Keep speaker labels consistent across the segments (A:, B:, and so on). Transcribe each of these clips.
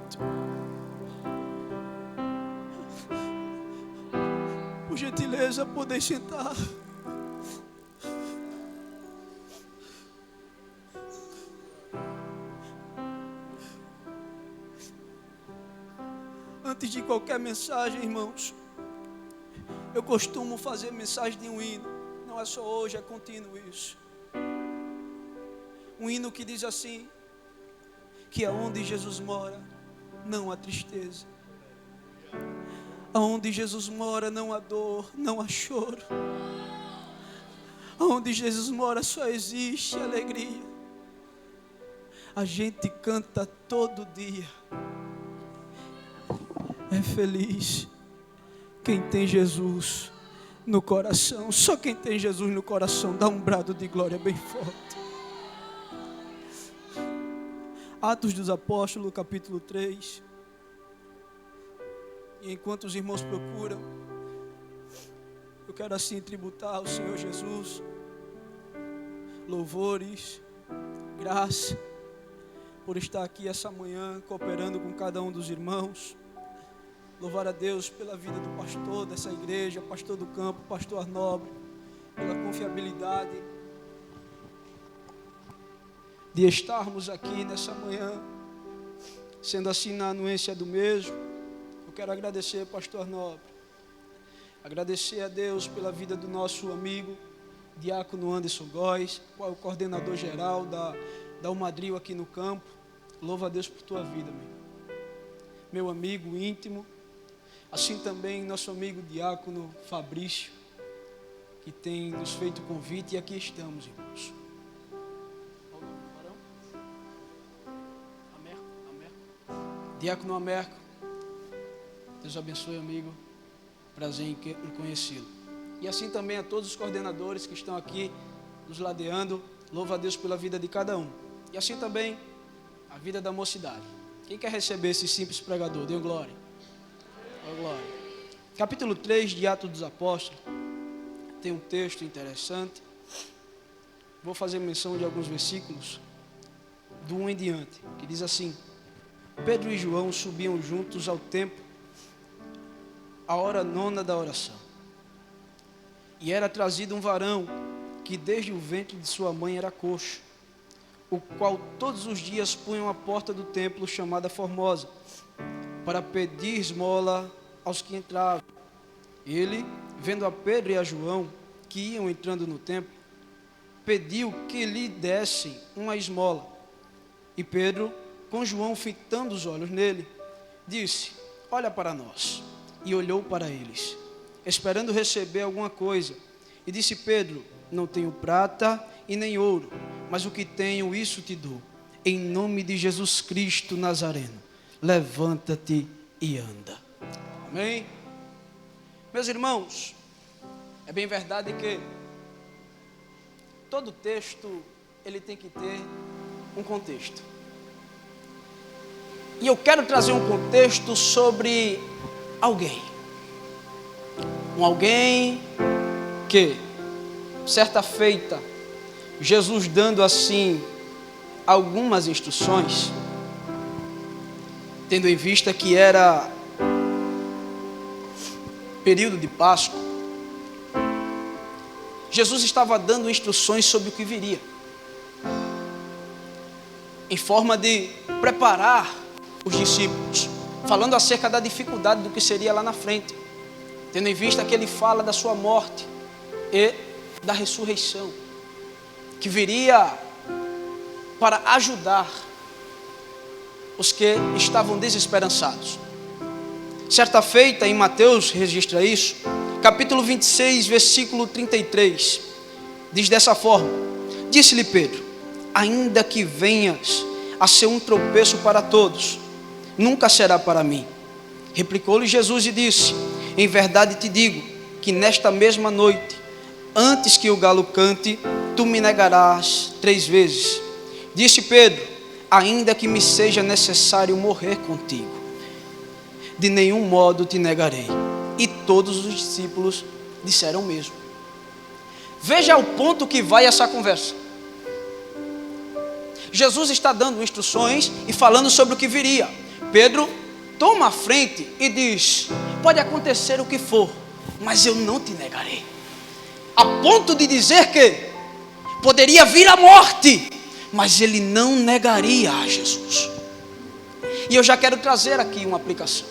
A: culto. Por gentileza, podem sentar. Antes de qualquer mensagem, irmãos, eu costumo fazer mensagem de um hino. Não é só hoje, é contínuo isso. Um hino que diz assim: que aonde Jesus mora, não há tristeza. Aonde Jesus mora, não há dor, não há choro. Aonde Jesus mora, só existe alegria. A gente canta todo dia. É feliz quem tem Jesus no coração. Só quem tem Jesus no coração dá um brado de glória bem forte. Atos dos Apóstolos, capítulo 3. E enquanto os irmãos procuram, eu quero assim tributar ao Senhor Jesus louvores, graça, por estar aqui essa manhã cooperando com cada um dos irmãos. Louvar a Deus pela vida do pastor dessa igreja, pastor do campo, pastor Arnobre, pela confiabilidade de estarmos aqui nessa manhã, sendo assim na anuência do mesmo. Eu quero agradecer, pastor Arnobre, agradecer a Deus pela vida do nosso amigo diácono Anderson Góes, qual é o coordenador geral da Umadril aqui no campo. Louva a Deus por tua vida, meu amigo íntimo. Assim também nosso amigo diácono Fabrício, que tem nos feito convite, e aqui estamos, irmãos. Qual o nome do varão? Amerco. Diácono Amerco. Deus abençoe, amigo. Prazer em conhecê-lo. E assim também a todos os coordenadores que estão aqui nos ladeando. Louva a Deus pela vida de cada um. E assim também a vida da mocidade. Quem quer receber esse simples pregador? Dê glória. Glória. Capítulo 3 de Atos dos Apóstolos tem um texto interessante. Vou fazer menção de alguns versículos do 1 em diante, que diz assim: Pedro e João subiam juntos ao templo à hora 9 da oração, e era trazido um varão que desde o ventre de sua mãe era coxo, o qual todos os dias punham à porta do templo chamada Formosa, para pedir esmola aos que entravam. Ele, vendo a Pedro e a João, que iam entrando no templo, pediu que lhe dessem uma esmola. E Pedro, com João fitando os olhos nele, disse: olha para nós. E olhou para eles, esperando receber alguma coisa. E disse Pedro: não tenho prata e nem ouro, mas o que tenho, isso te dou. Em nome de Jesus Cristo Nazareno, levanta-te e anda. Amém? Meus irmãos, é bem verdade que todo texto ele tem que ter um contexto. E eu quero trazer um contexto sobre alguém. Um alguém que, certa feita, Jesus dando assim algumas instruções, tendo em vista que era período de Páscoa, Jesus estava dando instruções sobre o que viria, em forma de preparar os discípulos, falando acerca da dificuldade do que seria lá na frente, tendo em vista que ele fala da sua morte e da ressurreição, que viria para ajudar os que estavam desesperançados. Certa feita, em Mateus registra isso, capítulo 26, versículo 33, diz dessa forma: disse-lhe Pedro: ainda que venhas a ser um tropeço para todos, nunca será para mim. Replicou-lhe Jesus e disse: em verdade te digo, que nesta mesma noite, antes que o galo cante, tu me negarás 3 vezes. Disse Pedro: ainda que me seja necessário morrer contigo, de nenhum modo te negarei. E todos os discípulos disseram o mesmo. Veja ao ponto que vai essa conversa. Jesus está dando instruções e falando sobre o que viria. Pedro toma a frente e diz: pode acontecer o que for, mas eu não te negarei. A ponto de dizer que poderia vir a morte, mas ele não negaria a Jesus. E eu já quero trazer aqui uma aplicação.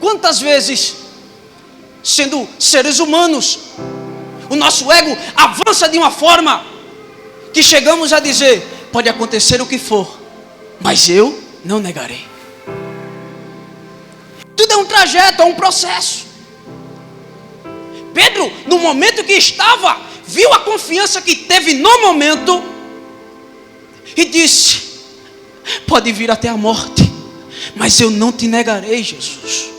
A: Quantas vezes, sendo seres humanos, o nosso ego avança de uma forma que chegamos a dizer: pode acontecer o que for, mas eu não negarei. Tudo é um trajeto, é um processo. Pedro, no momento que estava, viu a confiança que teve no momento e disse: pode vir até a morte, mas eu não te negarei, Jesus.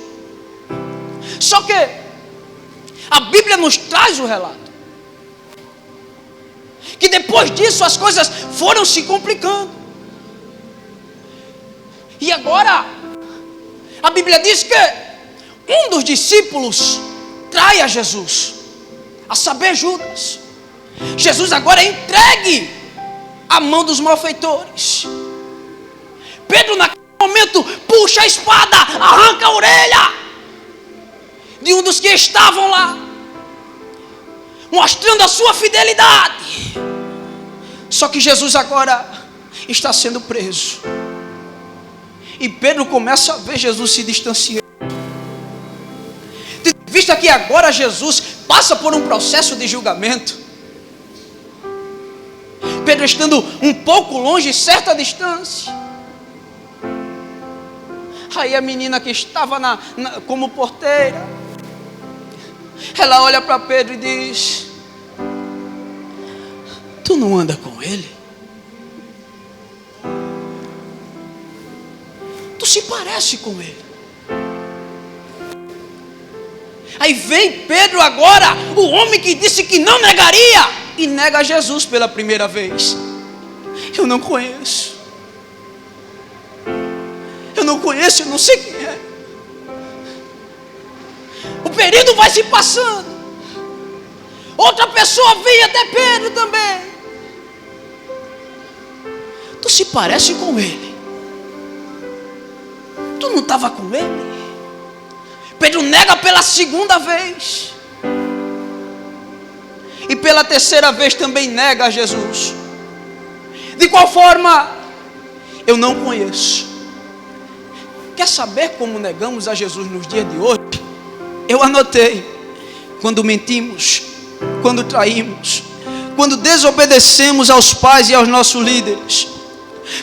A: Só que a Bíblia nos traz o relato que depois disso as coisas foram se complicando. E agora a Bíblia diz que um dos discípulos trai a Jesus, a saber, Judas. Jesus agora é entregue à mão dos malfeitores. Pedro naquele momento puxa a espada, arranca a orelha de um dos que estavam lá, mostrando a sua fidelidade. Só que Jesus agora está sendo preso. E Pedro começa a ver Jesus se distanciando. Vista que agora Jesus passa por um processo de julgamento. Pedro estando um pouco longe, certa distância. Aí a menina que estava como porteira, ela olha para Pedro e diz: tu não anda com ele? Tu se parece com ele. Aí vem Pedro agora, o homem que disse que não negaria, e nega Jesus pela primeira vez. Eu não conheço. Eu não conheço, eu não sei quem é. O período vai se passando. Outra pessoa vem até Pedro também. Tu se parece com ele. Tu não estava com ele? Pedro nega pela segunda vez. E pela terceira vez também nega a Jesus. De qual forma? Eu não conheço. Quer saber como negamos a Jesus nos dias de hoje? Eu anotei. Quando mentimos, quando traímos, quando desobedecemos aos pais e aos nossos líderes,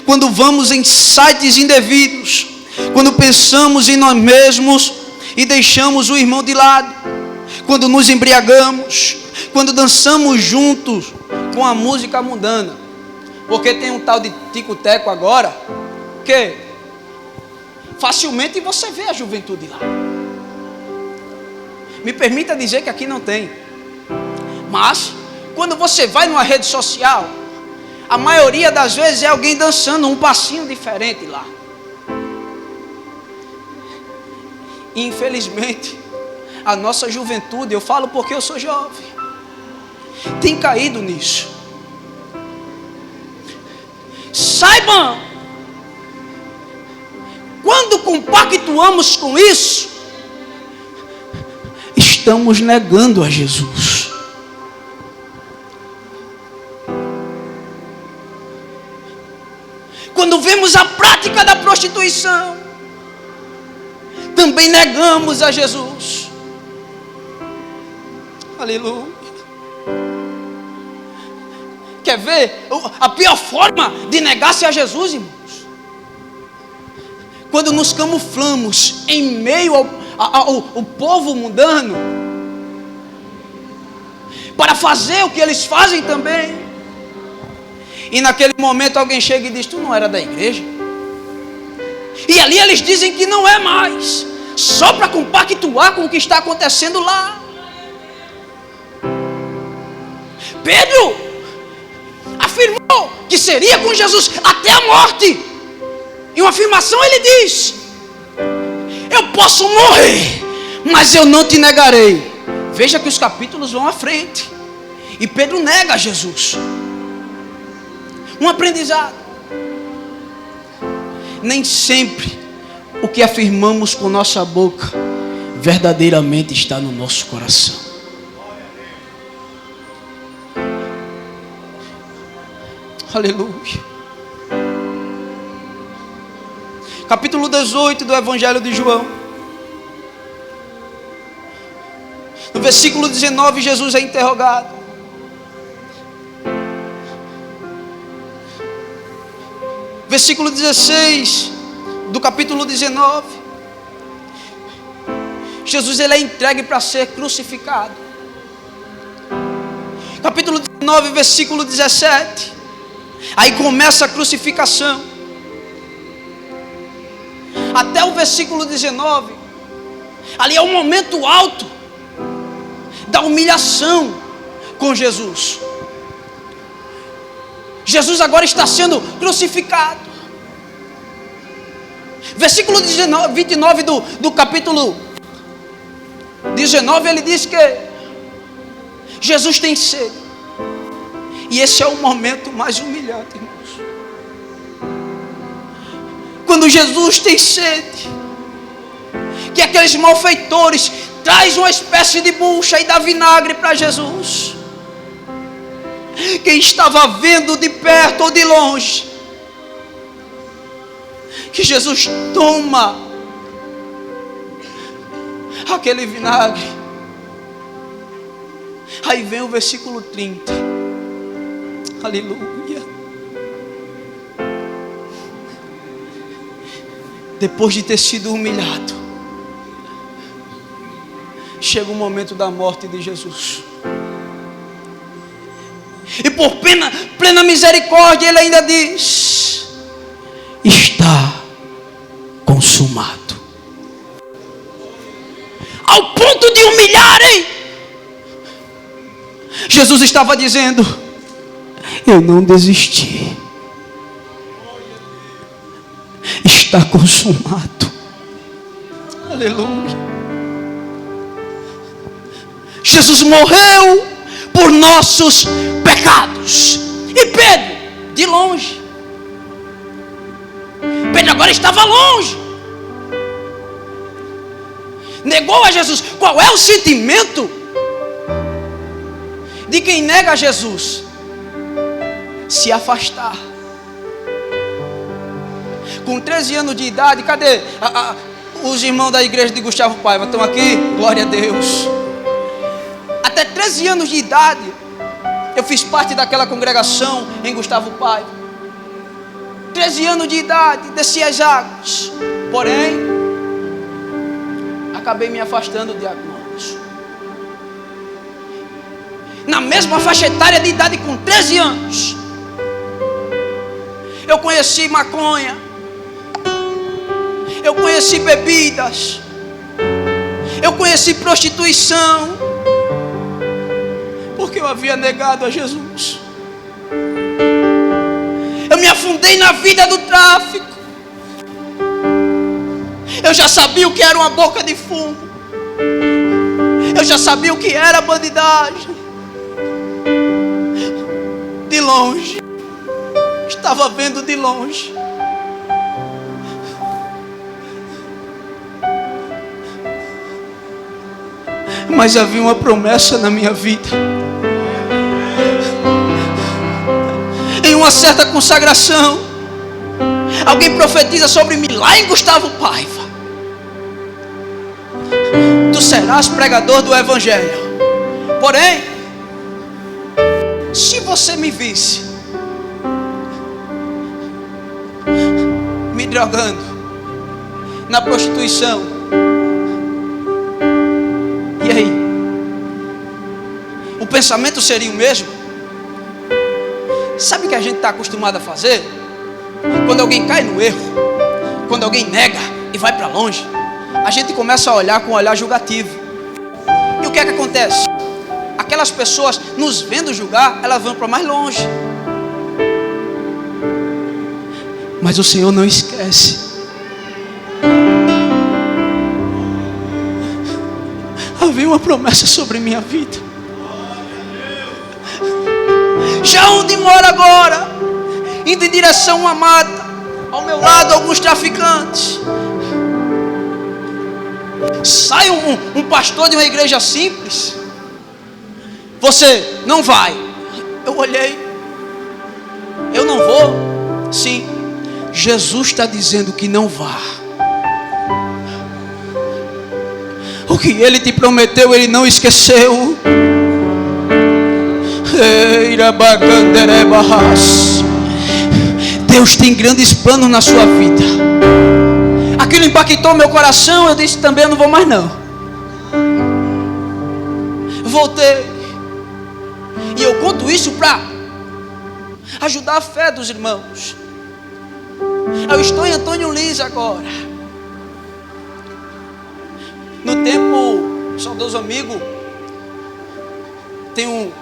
A: quando vamos em sites indevidos, quando pensamos em nós mesmos e deixamos o irmão de lado, quando nos embriagamos, quando dançamos juntos com a música mundana. Porque tem um tal de tico-teco agora, que facilmente você vê a juventude lá. Me permita dizer que aqui não tem. Mas, quando você vai numa rede social, a maioria das vezes é alguém dançando um passinho diferente lá. E infelizmente, a nossa juventude, eu falo porque eu sou jovem, tem caído nisso. Saibam, quando compactuamos com isso, estamos negando a Jesus. Quando vemos a prática da prostituição, também negamos a Jesus. Aleluia. Quer ver a pior forma de negar-se a Jesus, irmãos? Quando nos camuflamos em meio ao povo mundano, para fazer o que eles fazem também. E naquele momento alguém chega e diz: tu não era da igreja? E ali eles dizem que não é mais, só para compactuar com o que está acontecendo lá. Pedro afirmou que seria com Jesus até a morte. Em uma afirmação ele diz: eu posso morrer, mas eu não te negarei. Veja que os capítulos vão à frente. E Pedro nega a Jesus. Um aprendizado. nem sempre o que afirmamos com nossa boca verdadeiramente está no nosso coração. Aleluia. Capítulo 18 do Evangelho de João. No versículo 19, Jesus é interrogado. Versículo 16 do capítulo 19. Jesus ele é entregue para ser crucificado. Capítulo 19, versículo 17. Aí começa a crucificação. Até o versículo 19. Ali é o momento alto da humilhação com Jesus. Jesus agora está sendo crucificado. Versículo 29 do capítulo 19, ele diz que Jesus tem sede. E esse é o momento mais humilhante, irmãos. Quando Jesus tem sede, que aqueles malfeitores trazem uma espécie de bucha e dá vinagre para Jesus. Quem estava vendo de perto ou de longe, que Jesus toma aquele vinagre. Aí vem o versículo 30. Aleluia. Depois de ter sido humilhado, chega o momento da morte de Jesus. E por plena misericórdia, ele ainda diz: está consumado. Ao ponto de humilharem, Jesus estava dizendo: eu não desisti. Está consumado. Aleluia. Jesus morreu por nossos pecados. E Pedro, de longe. Pedro agora estava longe. Negou a Jesus. Qual é o sentimento de quem nega a Jesus? Se afastar. Com 13 anos de idade, cadê os irmãos da igreja de Gustavo Paiva? Estão aqui? Glória a Deus. Até 13 anos de idade, eu fiz parte daquela congregação em Gustavo Paiva. 13 anos de idade, desci as águas. Porém, acabei me afastando de irmãos. Na mesma faixa etária de idade, com 13 anos, eu conheci maconha, eu conheci bebidas, eu conheci prostituição, porque eu havia negado a Jesus. Eu me afundei na vida do tráfico. Eu já sabia o que era uma boca de fumo. Eu já sabia o que era bandidagem. De longe, estava vendo de longe. Mas havia uma promessa na minha vida. Em uma certa consagração, alguém profetiza sobre mim lá em Gustavo Paiva: tu serás pregador do Evangelho. Porém, se você me visse me drogando na prostituição, e aí? O pensamento seria o mesmo? Sabe o que a gente está acostumado a fazer? Quando alguém cai no erro, quando alguém nega e vai para longe, a gente começa a olhar com um olhar julgativo. E o que é que acontece? Aquelas pessoas, nos vendo julgar, elas vão para mais longe. Mas o Senhor não esquece. Havia uma promessa sobre minha vida. Já onde mora agora, indo em direção a uma mata, Ao meu lado, alguns traficantes. Sai um pastor de uma igreja simples. Você não vai. Eu olhei. Eu não vou. Sim. Jesus está dizendo que não vá. O que Ele te prometeu, Ele não esqueceu. Deus tem grandes planos na sua vida. Aquilo impactou meu coração. Eu disse também, eu não vou mais não. Voltei. E eu conto isso para ajudar a fé dos irmãos. Eu estou em Antônio Lins agora. No tempo, saudoso amigo, tenho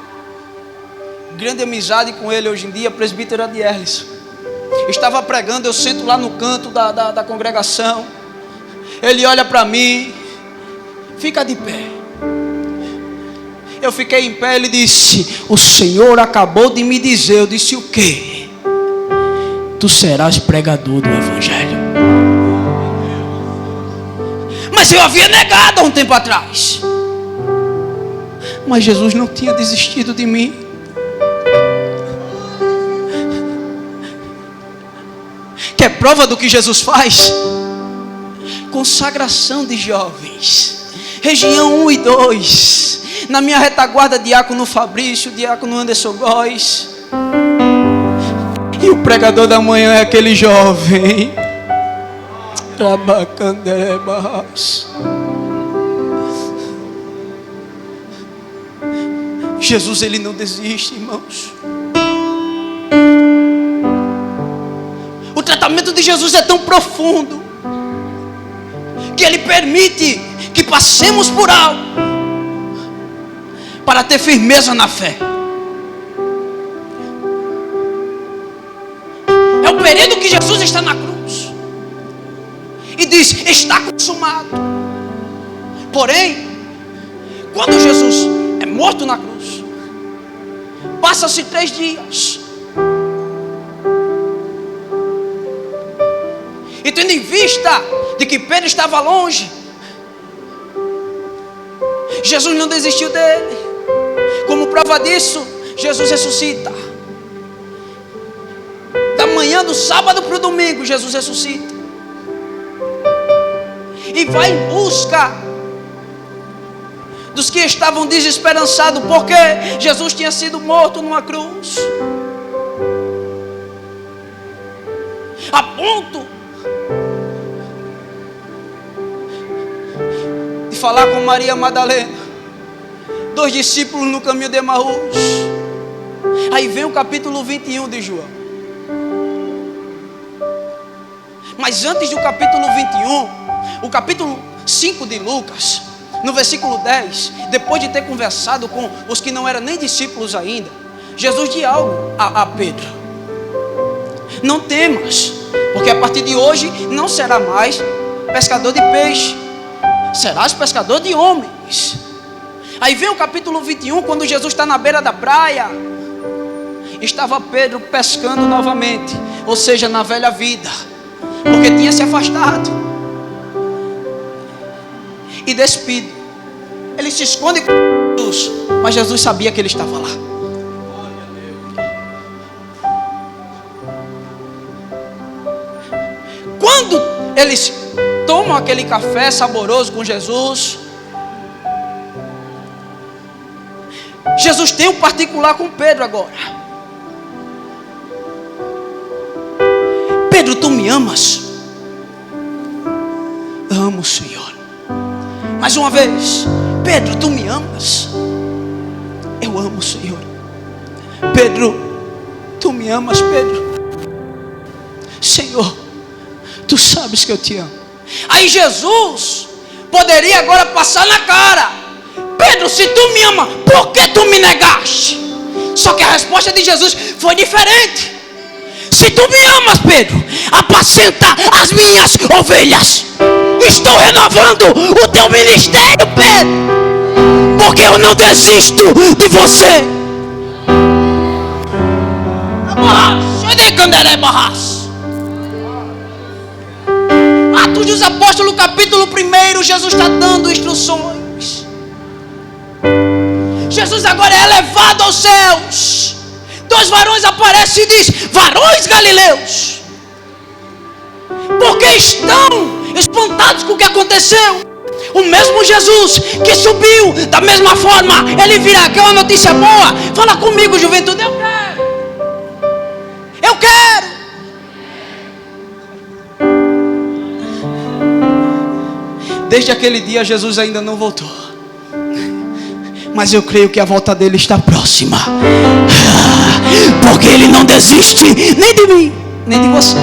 A: grande amizade com ele hoje em dia, presbítero Adierlis. Estava pregando, eu sento lá no canto da congregação. Ele olha para mim, fica de pé. Eu fiquei em pé, ele disse: o Senhor acabou de me dizer. Eu disse: o quê? Tu serás pregador do Evangelho. Mas eu havia negado há um tempo atrás. Mas Jesus não tinha desistido de mim. Quer prova do que Jesus faz? Consagração de jovens, região 1 e 2. Na minha retaguarda, diácono Fabrício, diácono Anderson Góes. E o pregador da manhã é aquele jovem. Jesus, Ele não desiste, irmãos. O tratamento de Jesus é tão profundo que Ele permite que passemos por algo para ter firmeza na fé. É o período que Jesus está na cruz e diz: está consumado. Porém, quando Jesus é morto na cruz, passa-se 3 dias. E tendo em vista de que Pedro estava longe, Jesus não desistiu dele. Como prova disso, Jesus ressuscita. Da manhã do sábado para o domingo, Jesus ressuscita. E vai em busca dos que estavam desesperançados, porque Jesus tinha sido morto numa cruz. A ponto de falar com Maria Madalena, 2 discípulos no caminho de Emaús. Aí vem o capítulo 21 de João. Mas antes do capítulo 21, o capítulo 5 de Lucas, no versículo 10, depois de ter conversado com os que não eram nem discípulos ainda, Jesus diz algo a Pedro: não temas, porque a partir de hoje não será mais pescador de peixe, serás pescador de homens. Aí vem o capítulo 21, quando Jesus está na beira da praia. Estava Pedro pescando novamente, ou seja, na velha vida, porque tinha se afastado. E despido, ele se esconde com Jesus, mas Jesus sabia que ele estava lá. Quando eles tomam aquele café saboroso com Jesus, Jesus tem um particular com Pedro agora. Pedro, tu me amas? Amo, Senhor. Mais uma vez: Pedro, tu me amas? Eu amo, Senhor. Pedro, tu me amas, Pedro? Senhor, tu sabes que eu te amo. Aí Jesus poderia agora passar na cara: Pedro, se tu me ama, por que tu me negaste? Só que a resposta de Jesus foi diferente. Se tu me amas, Pedro, apacenta as minhas ovelhas. Estou renovando o teu ministério, Pedro, porque eu não desisto de você. Atos dos Apóstolos, capítulo 1, Jesus está dando instruções. Jesus agora é elevado aos céus. 2 varões aparecem e diz: varões galileus, porque estão espantados com o que aconteceu. O mesmo Jesus que subiu, da mesma forma, ele virá. Quer uma notícia boa? Fala comigo, juventude. Eu quero. Desde aquele dia Jesus ainda não voltou, mas eu creio que a volta dele está próxima, porque ele não desiste nem de mim, nem de você.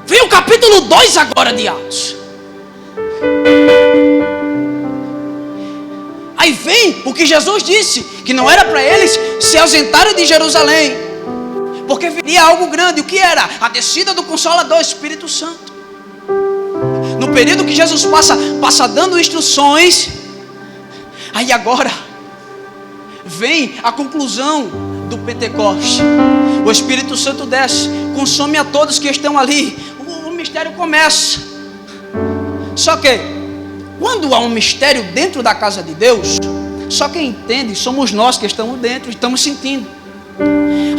A: Vem o capítulo 2 agora de Atos. Aí vem o que Jesus disse, que não era para eles se ausentarem de Jerusalém, porque viria algo grande. O que era? A descida do Consolador, Espírito Santo. No período que Jesus passa dando instruções, aí agora vem a conclusão do Pentecoste. O Espírito Santo desce, consome a todos que estão ali. O mistério começa. Só que quando há um mistério dentro da casa de Deus, só quem entende somos nós que estamos dentro, estamos sentindo.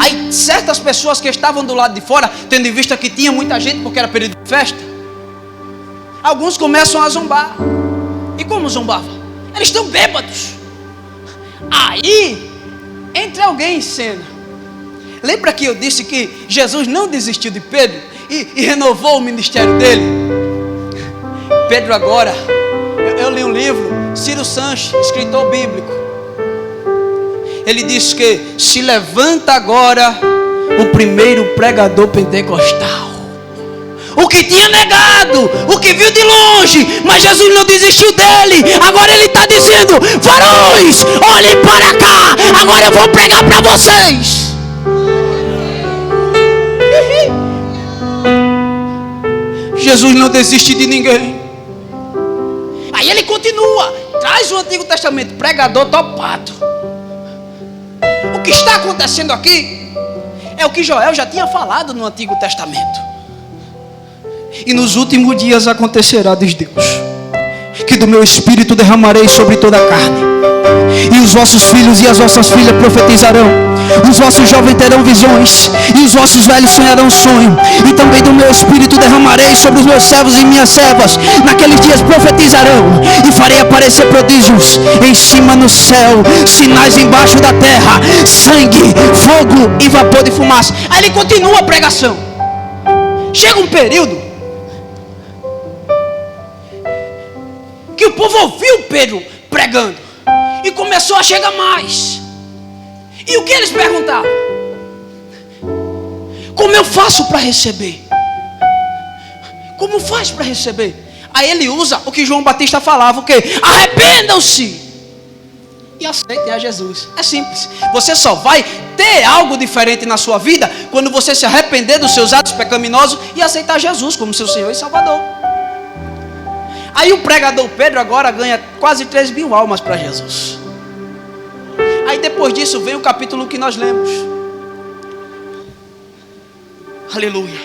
A: Aí certas pessoas que estavam do lado de fora, tendo em vista que tinha muita gente porque era período de festa, alguns começam a zombar. E como zombavam? Eles estão bêbados. Aí entra alguém em cena. Lembra que eu disse que Jesus não desistiu de Pedro e renovou o ministério dele? Pedro agora, eu li um livro, Ciro Sanches, escritor bíblico. Ele diz que se levanta agora o primeiro pregador pentecostal. O que tinha negado, o que viu de longe, mas Jesus não desistiu dele. Agora ele está dizendo: varões, olhem para cá, agora eu vou pregar para vocês. Jesus não desiste de ninguém. Aí ele continua, traz o Antigo Testamento, pregador topado. O que está acontecendo aqui é o que Joel já tinha falado no Antigo Testamento. E nos últimos dias acontecerá, diz Deus, que do meu espírito derramarei sobre toda a carne, e os vossos filhos e as vossas filhas profetizarão, os vossos jovens terão visões, e os vossos velhos sonharão sonho. E também do meu espírito derramarei sobre os meus servos e minhas servas. Naqueles dias profetizarão, e farei aparecer prodígios em cima no céu, sinais embaixo da terra, sangue, fogo e vapor de fumaça. Aí ele continua a pregação. Chega um período que o povo ouviu Pedro pregando e começou a chegar mais. E o que eles perguntavam? Como eu faço para receber? Como faz para receber? Aí ele usa o que João Batista falava, o quê? Arrependam-se e aceitem a Jesus. É simples. Você só vai ter algo diferente na sua vida quando você se arrepender dos seus atos pecaminosos e aceitar Jesus como seu Senhor e Salvador. Aí o pregador Pedro agora ganha quase 3.000 almas para Jesus. Aí depois disso vem o capítulo que nós lemos. Aleluia.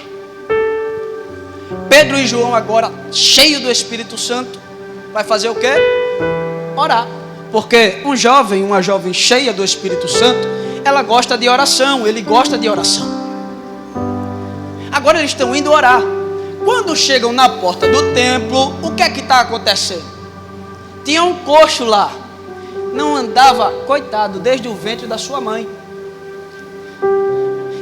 A: Pedro e João agora, cheio do Espírito Santo, vai fazer o quê? Orar. Porque um jovem, uma jovem cheia do Espírito Santo, ela gosta de oração, ele gosta de oração. Agora eles estão indo orar. Quando chegam na porta do templo, o que é que está acontecendo? Tinha um coxo lá. Não andava, coitado, desde o ventre da sua mãe.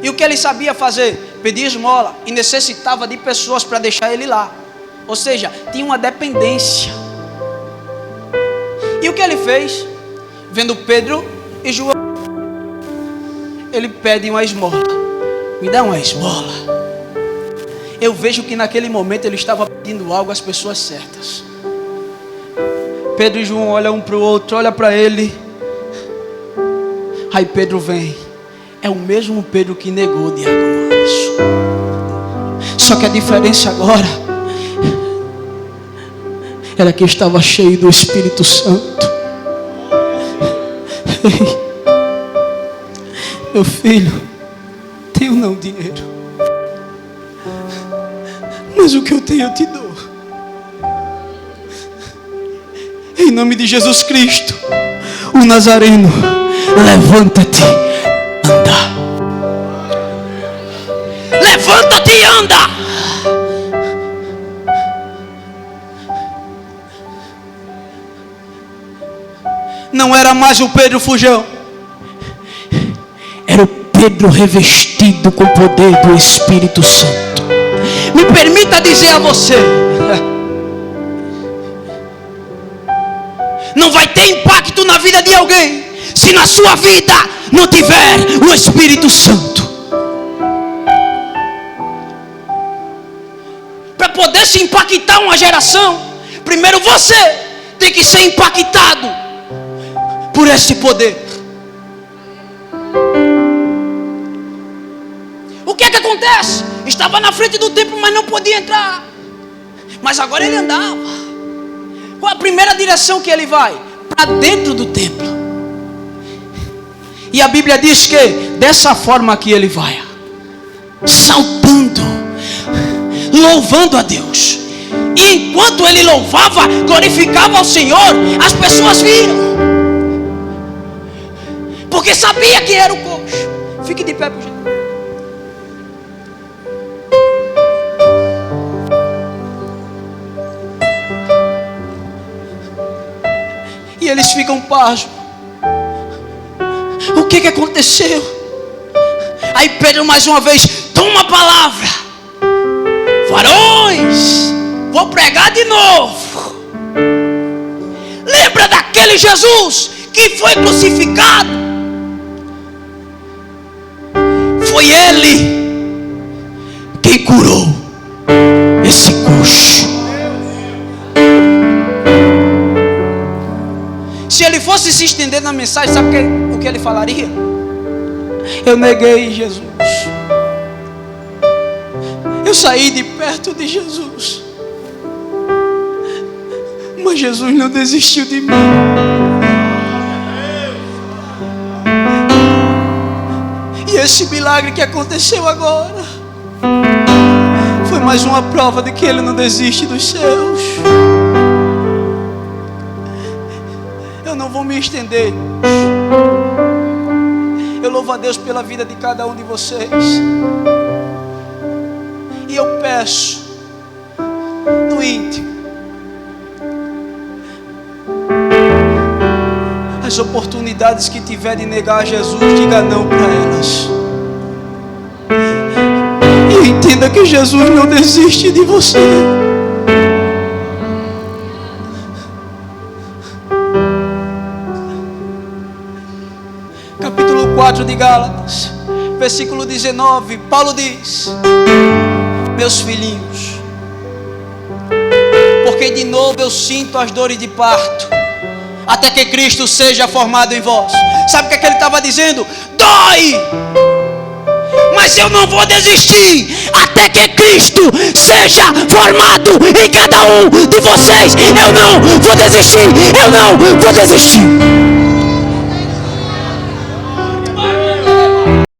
A: E o que ele sabia fazer? Pedir esmola. E necessitava de pessoas para deixar ele lá. Ou seja, tinha uma dependência. E o que ele fez? Vendo Pedro e João, ele pede uma esmola. Me dá uma esmola. Eu vejo que naquele momento ele estava pedindo algo às pessoas certas. Pedro e João olham um para o outro, olha para ele. Aí Pedro vem. É o mesmo Pedro que negou, diácono Anderson. Só que a diferença agora era que estava cheio do Espírito Santo. Meu filho, tem ou não dinheiro? mas o que eu tenho eu te dou. Em nome de Jesus Cristo, o Nazareno, levanta-te, anda. Levanta-te e anda. Não era mais o Pedro fujão, era o Pedro revestido com o poder do Espírito Santo. Me permita dizer a você, não vai ter impacto na vida de alguém se na sua vida não tiver o Espírito Santo. Para poder se impactar uma geração, primeiro você tem que ser impactado por esse poder. O que é que acontece? Estava na frente do templo, mas não podia entrar. Mas agora ele andava. Qual a primeira direção que ele vai? Para dentro do templo. E a Bíblia diz que dessa forma que ele vai, saltando, louvando a Deus. E enquanto ele louvava, glorificava ao Senhor, as pessoas viram, porque sabia que era o coxo. Fique de pé, por gentileza. E eles ficam pasmos. O que aconteceu? Aí Pedro mais uma vez toma a palavra. Varões, vou pregar de novo. Lembra daquele Jesus que foi crucificado? Foi ele quem curou esse coxo. Se ele fosse se estender na mensagem, sabe o que ele falaria? Eu neguei Jesus. Eu saí de perto de Jesus, mas Jesus não desistiu de mim. E esse milagre que aconteceu agora foi mais uma prova de que Ele não desiste dos seus. Eu não vou me estender. Eu louvo a Deus pela vida de cada um de vocês. E eu peço, no íntimo, as oportunidades que tiver de negar a Jesus, diga não para elas. E entenda que Jesus não desiste de você. Capítulo 4 de Gálatas, versículo 19, Paulo diz: meus filhinhos, porque de novo eu sinto as dores de parto, até que Cristo seja formado em vós. Sabe o que é que ele estava dizendo? Dói, mas eu não vou desistir até que Cristo seja formado em cada um de vocês. Eu não vou desistir, eu não vou desistir.